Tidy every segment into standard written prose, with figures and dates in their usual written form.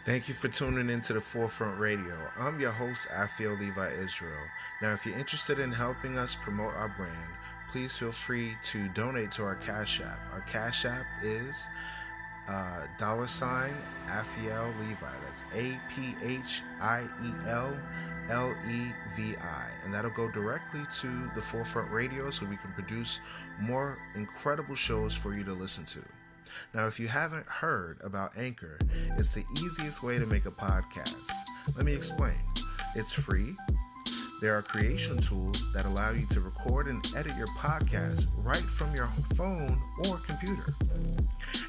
Thank you for tuning into the Forefront Radio. I'm your host, Afio Levi Israel. Now, if you're interested in helping us promote our brand, please feel free to donate to our Cash App. Our Cash App is $ Afiel Levi. That's APHIELLEVI. And that'll go directly to the Forefront Radio so we can produce more incredible shows for you to listen to. Now, if you haven't heard about Anchor, it's the easiest way to make a podcast. Let me explain. It's free. There are creation tools that allow you to record and edit your podcast right from your phone or computer.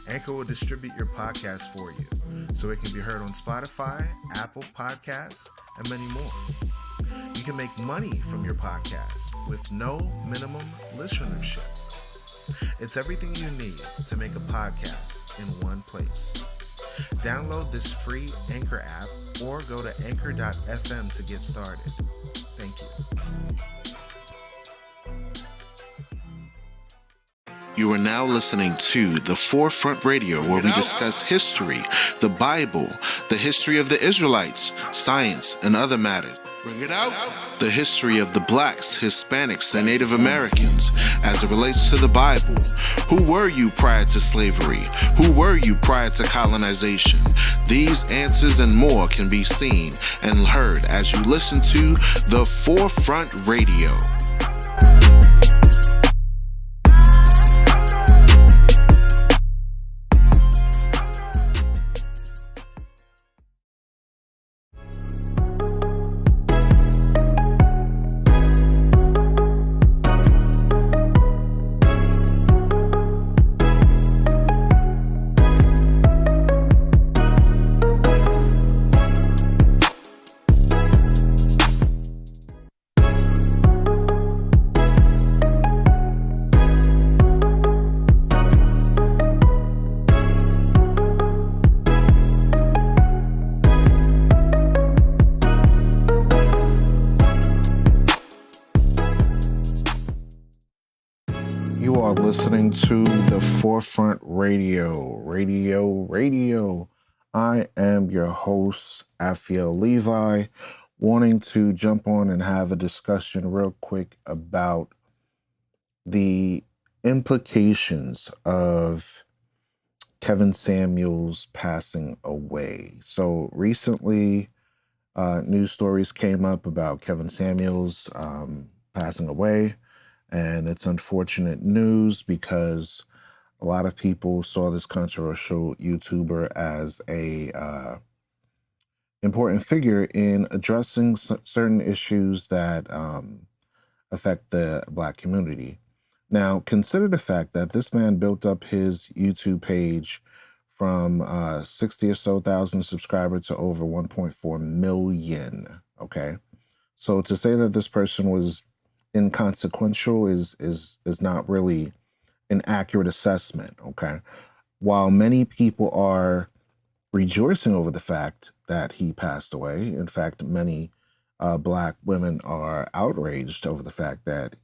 Anchor will distribute your podcast for you, so it can be heard on Spotify, Apple Podcasts, and many more. You can make money from your podcast with no minimum listenership. It's everything you need to make a podcast in one place. Download this free Anchor app or go to anchor.fm to get started. Thank you. You are now listening to the Forefront Radio, where we discuss history, the Bible, the history of the Israelites, science, and other matters. Bring it out. The history of the blacks, Hispanics, and Native Americans as it relates to the Bible. Who were you prior to slavery? Who were you prior to colonization? These answers and more can be seen and heard as you listen to the Forefront Radio. You are listening to the Forefront Radio. I am your host, Afiel Levi, wanting to jump on and have a discussion real quick about the implications of Kevin Samuels passing away. So recently, news stories came up about Kevin Samuels passing away. And it's unfortunate news because a lot of people saw this controversial YouTuber as a important figure in addressing certain issues that affect the Black community. Now, consider the fact that this man built up his YouTube page from 60 or so thousand subscribers to over 1.4 million. Okay, so to say that this person was inconsequential is not really an accurate assessment. Okay, while many people are rejoicing over the fact that he passed away, in fact, many Black women are outraged over the fact that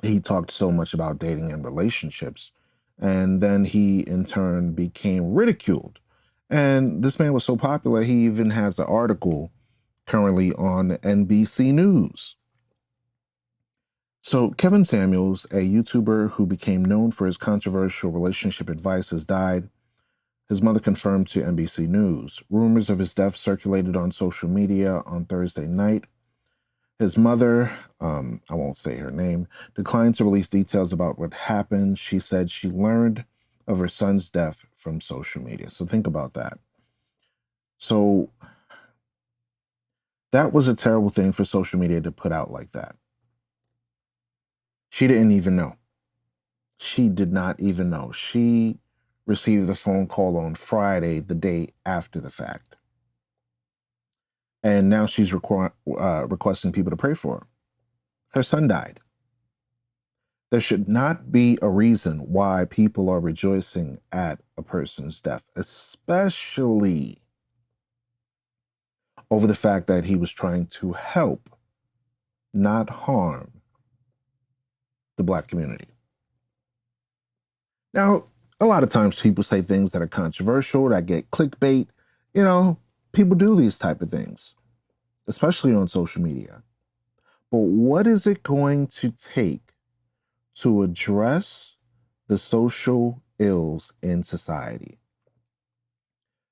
he talked so much about dating and relationships, and then he in turn became ridiculed. And this man was so popular, he even has an article currently on NBC News. So Kevin Samuels, a YouTuber who became known for his controversial relationship advice, has died. His mother confirmed to NBC News. Rumors of his death circulated on social media on Thursday night. His mother, I won't say her name, declined to release details about what happened. She said she learned of her son's death from social media. So think about that. So that was a terrible thing for social media to put out like that. She didn't even know. She did not even know. She received the phone call on Friday, the day after the fact. And now she's requesting people to pray for her. Her son died. There should not be a reason why people are rejoicing at a person's death, especially over the fact that he was trying to help, not harm, the Black community. Now, a lot of times people say things that are controversial, that get clickbait, You know, people do these type of things, especially on social media. But what is it going to take to address the social ills in society?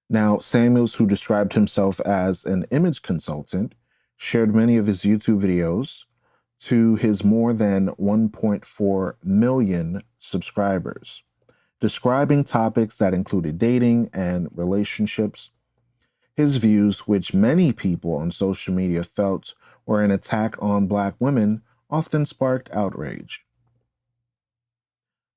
Now, Samuels, who described himself as an image consultant, shared many of his YouTube videos to his more than 1.4 million subscribers, describing topics that included dating and relationships. His views, which many people on social media felt were an attack on Black women, often sparked outrage.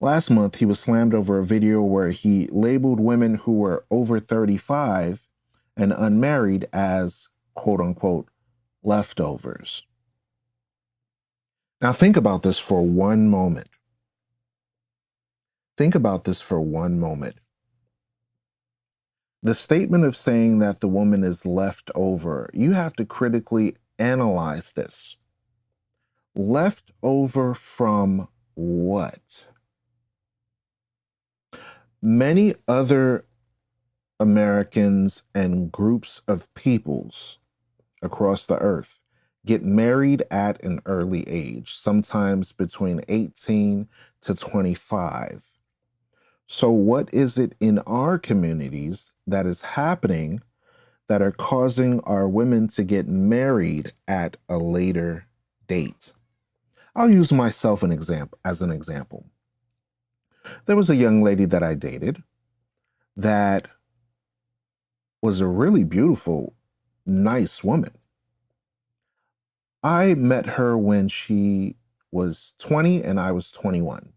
Last month, he was slammed over a video where he labeled women who were over 35 and unmarried as, quote unquote, leftovers. Now, think about this for one moment. Think about this for one moment. The statement of saying that the woman is left over, you have to critically analyze this. Left over from what? Many other Americans and groups of peoples across the earth get married at an early age, sometimes between 18 to 25. So what is it in our communities that is happening that are causing our women to get married at a later date? I'll use myself as an example. There was a young lady that I dated that was a really beautiful, nice woman. I met her when she was 20 and I was 21.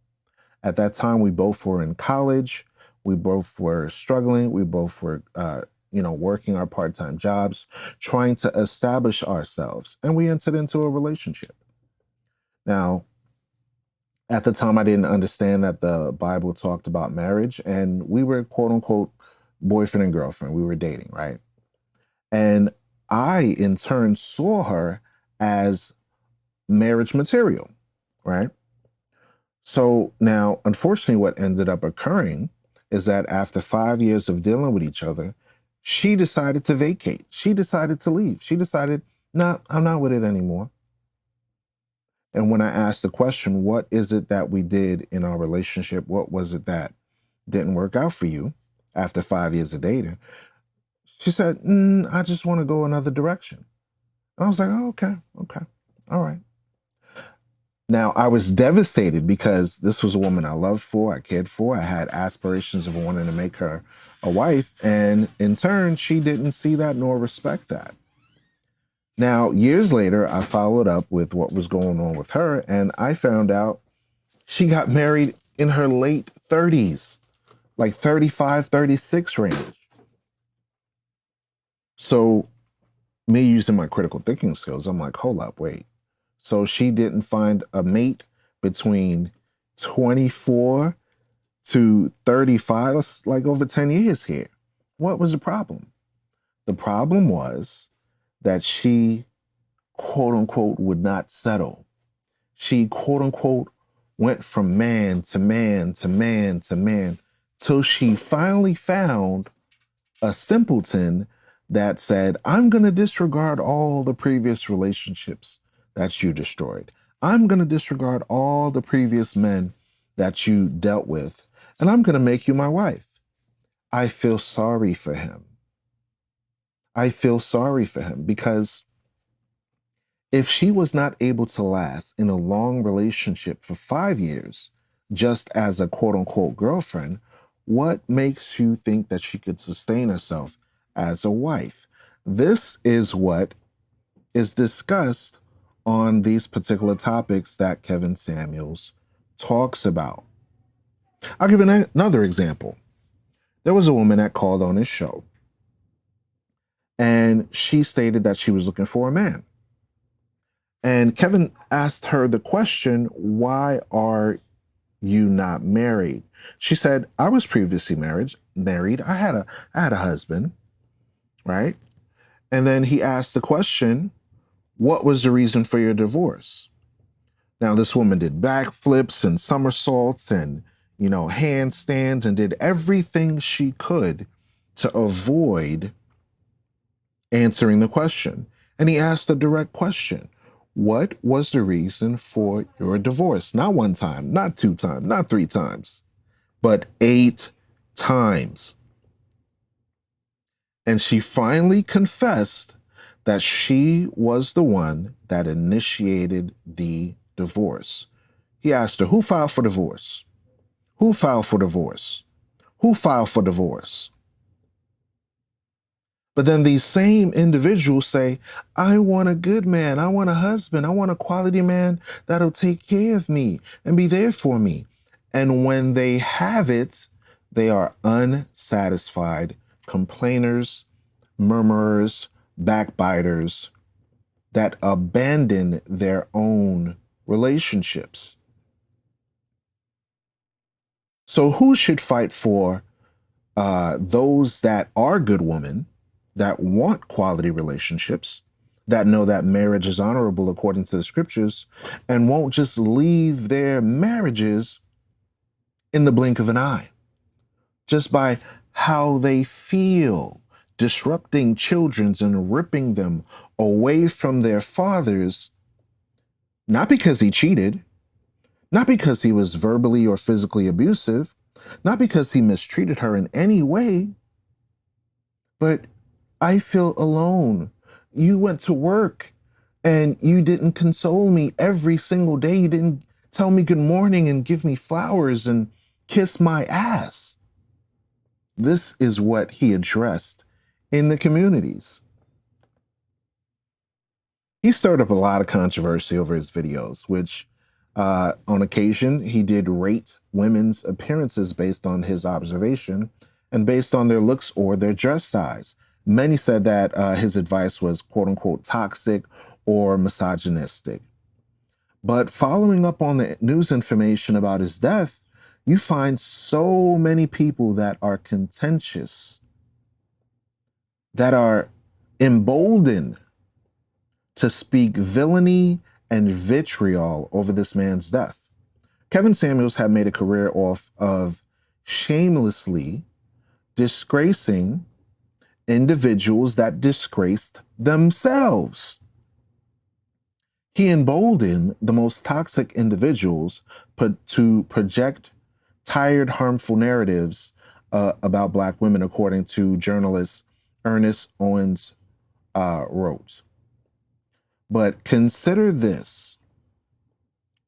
At that time, we both were in college. We both were struggling. We both were, working our part-time jobs, trying to establish ourselves. And we entered into a relationship. Now, at the time, I didn't understand that the Bible talked about marriage, and we were, quote unquote, boyfriend and girlfriend. We were dating, right? And I, in turn, saw her as marriage material, right? So now, unfortunately, what ended up occurring is that after 5 years of dealing with each other, she decided to vacate. She decided to leave. She decided, no, I'm not with it anymore. And when I asked the question, what is it that we did in our relationship? What was it that didn't work out for you after 5 years of dating? She said, I just want to go another direction. And I was like, oh, okay, all right. Now, I was devastated because this was a woman I loved for, I cared for. I had aspirations of wanting to make her a wife. And in turn, she didn't see that nor respect that. Now, years later, I followed up with what was going on with her, and I found out she got married in her late 30s, like 35, 36 range. So me using my critical thinking skills, I'm like, hold up, wait. So she didn't find a mate between 24 to 35, that's like over 10 years here. What was the problem? The problem was that she, quote unquote, would not settle. She, quote unquote, went from man to man to man to man till she finally found a simpleton that said, I'm going to disregard all the previous relationships that you destroyed. I'm going to disregard all the previous men that you dealt with, and I'm going to make you my wife. I feel sorry for him. I feel sorry for him because if she was not able to last in a long relationship for 5 years, just as a quote unquote girlfriend, what makes you think that she could sustain herself as a wife? This is what is discussed on these particular topics that Kevin Samuels talks about. I'll give another example. There was a woman that called on his show, and she stated that she was looking for a man. And Kevin asked her the question, why are you not married? She said, I was previously married. I had a husband, right? And then he asked the question, what was the reason for your divorce? Now, this woman did backflips and somersaults and, handstands and did everything she could to avoid answering the question. And he asked a direct question. What was the reason for your divorce? Not one time, not two times, not three times, but 8 times. And she finally confessed that she was the one that initiated the divorce. He asked her, who filed for divorce? Who filed for divorce? Who filed for divorce? But then these same individuals say, I want a good man. I want a husband. I want a quality man that'll take care of me and be there for me. And when they have it, they are unsatisfied complainers, murmurers, backbiters that abandon their own relationships. So who should fight for those that are good women, that want quality relationships, that know that marriage is honorable according to the scriptures, and won't just leave their marriages in the blink of an eye, just by how they feel, disrupting children's and ripping them away from their fathers, not because he cheated, not because he was verbally or physically abusive, not because he mistreated her in any way, but I feel alone. You went to work and you didn't console me every single day. You didn't tell me good morning and give me flowers and kiss my ass. This is what he addressed in the communities. He stirred up a lot of controversy over his videos, which on occasion he did rate women's appearances based on his observation and based on their looks or their dress size. Many said that his advice was quote unquote toxic or misogynistic. But following up on the news information about his death, you find so many people that are contentious, that are emboldened to speak villainy and vitriol over this man's death. Kevin Samuels had made a career off of shamelessly disgracing individuals that disgraced themselves. He emboldened the most toxic individuals to project tired, harmful narratives about Black women, according to journalist Ernest Owens wrote. But consider this.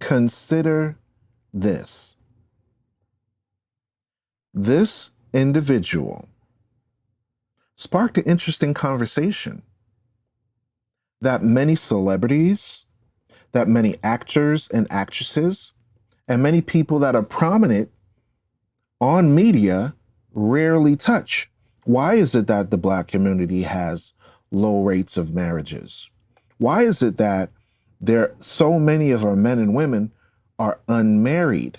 Consider this. This individual sparked an interesting conversation that many celebrities, that many actors and actresses, and many people that are prominent on media rarely touch. Why is it that the Black community has low rates of marriages? Why is it that so many of our men and women are unmarried?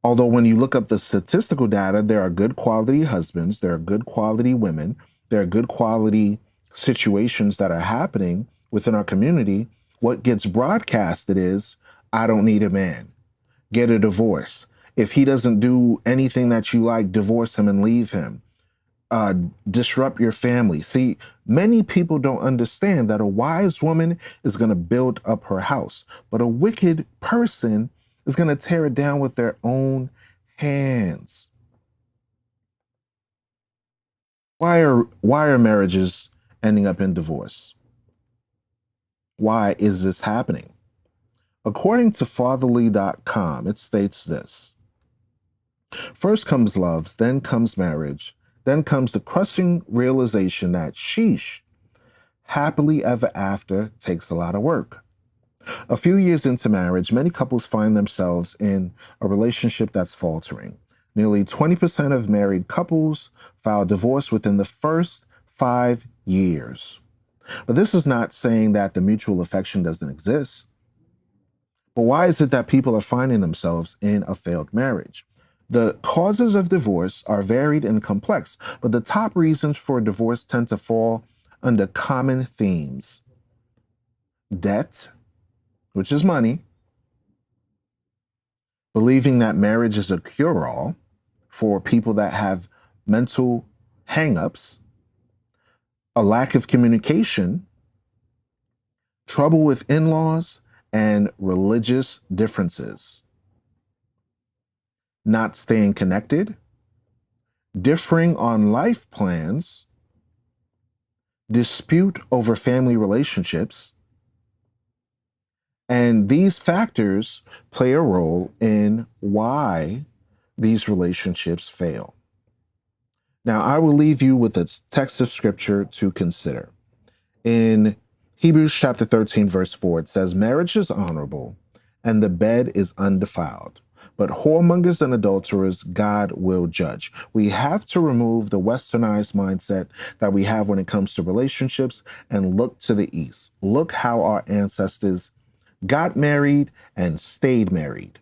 Although when you look up the statistical data, there are good quality husbands, there are good quality women, there are good quality situations that are happening within our community. What gets broadcasted is, I don't need a man. Get a divorce. If he doesn't do anything that you like, divorce him and leave him. Disrupt your family. See, many people don't understand that a wise woman is going to build up her house, but a wicked person is going to tear it down with their own hands. Why are marriages ending up in divorce? Why is this happening? According to fatherly.com, it states this. First comes love, then comes marriage, then comes the crushing realization that sheesh, happily ever after takes a lot of work. A few years into marriage, many couples find themselves in a relationship that's faltering. Nearly 20% of married couples file divorce within the first 5 years. But this is not saying that the mutual affection doesn't exist. But why is it that people are finding themselves in a failed marriage? The causes of divorce are varied and complex, but the top reasons for divorce tend to fall under common themes. Debt, which is money, believing that marriage is a cure-all for people that have mental hang-ups, a lack of communication, trouble with in-laws, and religious differences, not staying connected, differing on life plans, dispute over family relationships, and these factors play a role in why these relationships fail. Now, I will leave you with a text of scripture to consider. In Hebrews chapter 13, verse 4, it says, "Marriage is honorable, and the bed is undefiled. But whoremongers and adulterers, God will judge." We have to remove the westernized mindset that we have when it comes to relationships and look to the east. Look how our ancestors got married and stayed married.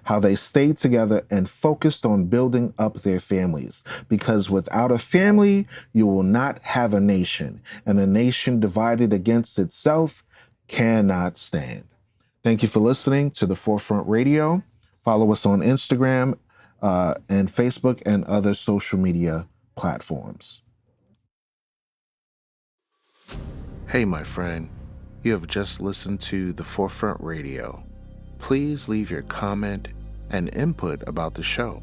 How they stayed together and focused on building up their families. Because without a family, you will not have a nation. And a nation divided against itself cannot stand. Thank you for listening to The Forefront Radio. Follow us on Instagram and Facebook and other social media platforms. Hey, my friend, you have just listened to The Forefront Radio. Please leave your comment and input about the show,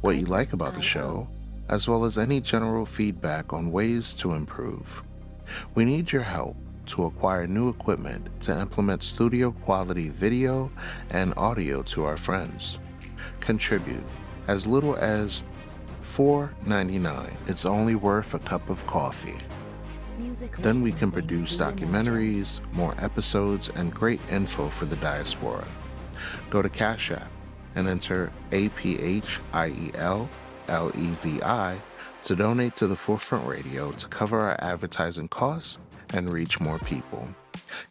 what you like about the show, as well as any general feedback on ways to improve. We need your help to acquire new equipment to implement studio quality video and audio to our friends. Contribute as little as $4.99. It's only worth a cup of coffee. Then we can produce documentaries, more episodes, and great info for the diaspora. Go to Cash App and enter APHIELLEVI to donate to the Forefront Radio to cover our advertising costs and reach more people.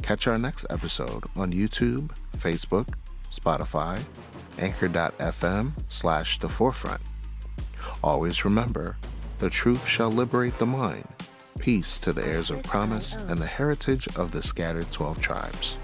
Catch our next episode on YouTube, Facebook, Spotify, Anchor.fm/The Forefront. Always remember, the truth shall liberate the mind. Peace to the heirs of promise and the heritage of the scattered 12 tribes.